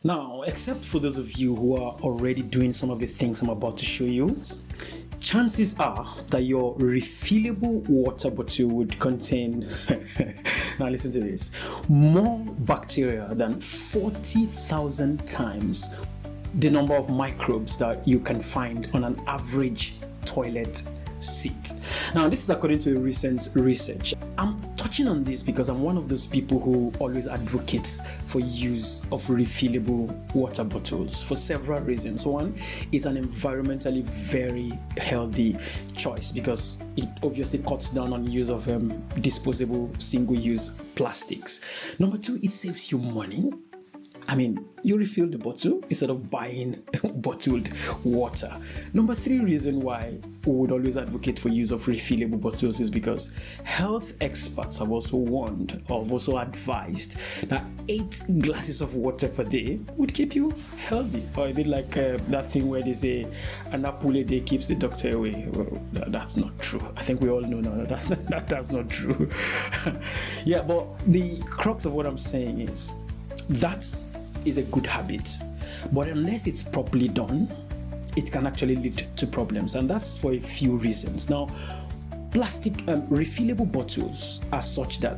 Now, except for those of you who are already doing some of the things I'm about to show you, chances are that your refillable water bottle would contain, now listen to this, more bacteria than 40,000 times the number of microbes that you can find on an average toilet seat. Now, this is according to a recent research. I'm touching on this because I'm one of those people who always advocates for use of refillable water bottles for several reasons. One, it's an environmentally very healthy choice because it obviously cuts down on use of disposable single-use plastics. Number two, it saves you money. I mean, you refill the bottle instead of buying bottled water. Number three reason why we would always advocate for use of refillable bottles is because health experts have also warned or have also advised that 8 glasses of water per day would keep you healthy. Or a bit like that thing where they say an apple a day keeps the doctor away. Well, that's not true. I think we all know now that that's not true. Yeah, but the crux of what I'm saying is that is a good habit, but unless it's properly done, it can actually lead to problems, and that's for a few reasons. Now, plastic refillable bottles are such that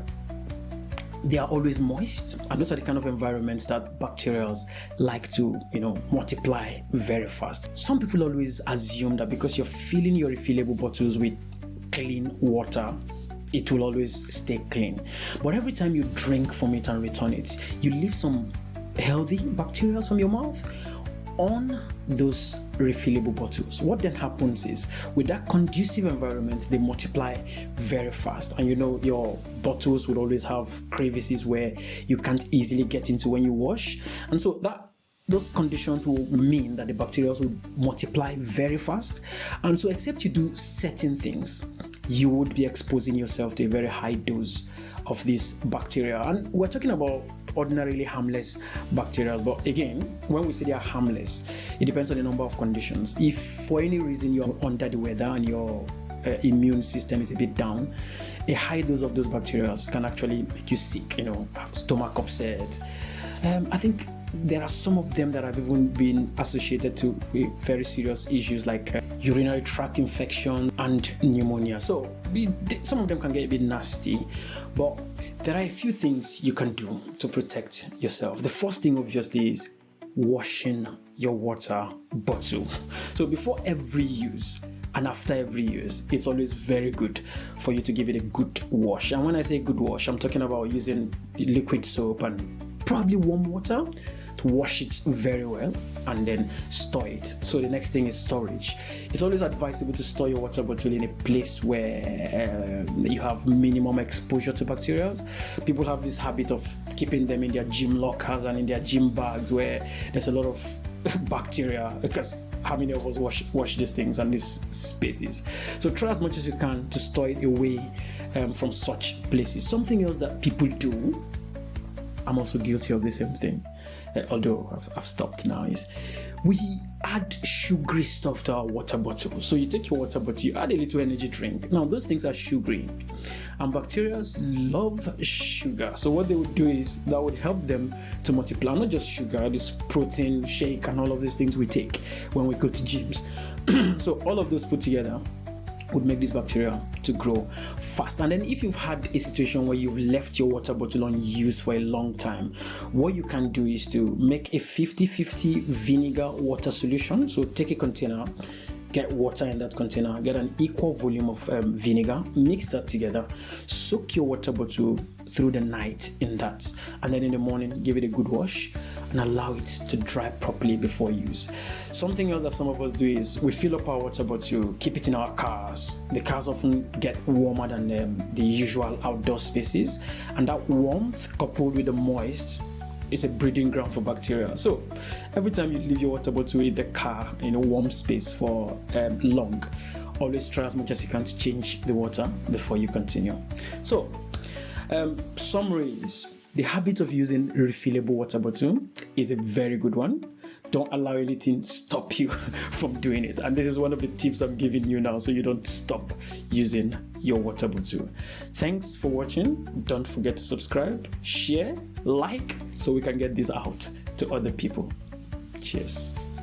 they are always moist, and those are the kind of environments that bacteria like to, multiply very fast. Some people always assume that because you're filling your refillable bottles with clean water, it will always stay clean. But every time you drink from it and return it, you leave some healthy bacteria from your mouth on those refillable bottles. What then happens is, with that conducive environment, they multiply very fast, and your bottles would always have crevices where you can't easily get into when you wash, and so those conditions will mean that the bacteria will multiply very fast, and so except you do certain things, you would be exposing yourself to a very high dose of this bacteria. And we're talking about ordinarily harmless bacteria, but again, when we say they are harmless, it depends on the number of conditions. If for any reason you're under the weather and your immune system is a bit down, a high dose of those bacteria can actually make you sick, have stomach upset. I think there are some of them that have even been associated to very serious issues like urinary tract infection and pneumonia. So some of them can get a bit nasty, but there are a few things you can do to protect yourself. The first thing obviously is washing your water bottle. So before every use and after every use, it's always very good for you to give it a good wash. And when I say good wash, I'm talking about using liquid soap and probably warm water to wash it very well and then store it. So the next thing is storage. It's always advisable to store your water bottle in a place where you have minimum exposure to bacteria. People have this habit of keeping them in their gym lockers and in their gym bags where there's a lot of bacteria, because how many of us wash these things and these spaces? So try as much as you can to store it away from such places. Something else that people do, I'm also guilty of the same thing, although I've stopped now, is we add sugary stuff to our water bottle. So you take your water bottle, you add a little energy drink. Now those things are sugary, and bacteria love sugar. So what they would do is that would help them to multiply. Not just sugar, this protein shake and all of these things we take when we go to gyms. So all of those put together would make this bacteria to grow fast. And then if you've had a situation where you've left your water bottle unused for a long time, what you can do is to make a 50-50 vinegar water solution. So take a container, get water in that container, get an equal volume of vinegar, mix that together, soak your water bottle through the night in that, and then in the morning give it a good wash and allow it to dry properly before use. Something else that some of us do is we fill up our water bottle, keep it in our cars. The cars often get warmer than the usual outdoor spaces, and that warmth coupled with the moist is a breeding ground for bacteria. So every time you leave your water bottle in the car in a warm space for long, always try as much as you can to change the water before you continue. So summary is, the habit of using refillable water bottle is a very good one. Don't allow anything stop you from doing it. And this is one of the tips I'm giving you now, so you don't stop using your water bottle. Thanks for watching. Don't forget to subscribe, share, like, so we can get this out to other people. Cheers.